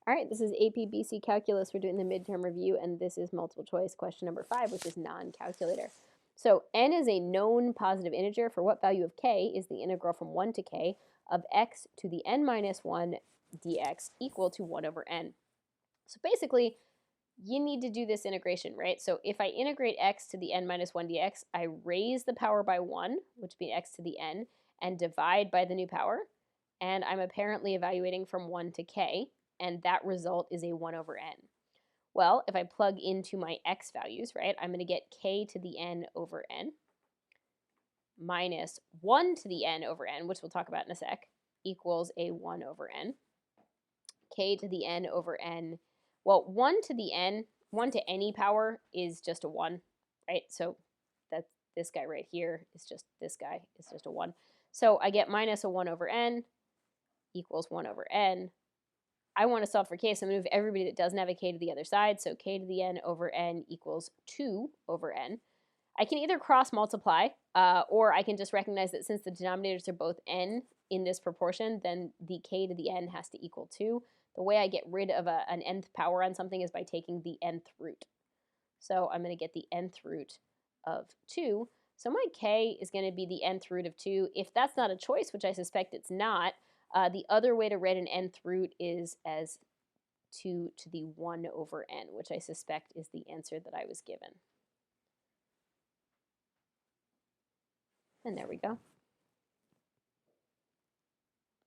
All right, this is APBC calculus. We're doing the midterm review, and this is multiple choice question number 5, which is non-calculator. So n is a known positive integer. For what value of k is the integral from 1 to k of x to the n minus 1 dx equal to 1 over n? So basically, you need to do this integration, right? So if I integrate x to the n minus 1 dx, I raise the power by 1, which would be x to the n, and divide by the new power. And I'm apparently evaluating from 1 to k, and that result is a 1 over n. Well, if I plug into my x values, right, I'm going to get k to the n over n minus 1 to the n over n, which we'll talk about in a sec, equals a 1 over n. K to the n over n, well, 1 to the n, 1 to any power is just a 1, right? So that's this guy right here is just this guy is just a 1. So I get minus a 1 over n equals 1 over n. I want to solve for k, so I'm going to move everybody that doesn't have a k to the other side. So k to the n over n equals 2 over n. I can either cross multiply, or I can just recognize that since the denominators are both n in this proportion, then the k to the n has to equal 2. The way I get rid of an nth power on something is by taking the nth root. So I'm going to get the nth root of 2. So my k is going to be the nth root of 2. If that's not a choice, which I suspect it's not, the other way to write an nth root is as 2 to the 1 over n, which I suspect is the answer that I was given. And there we go.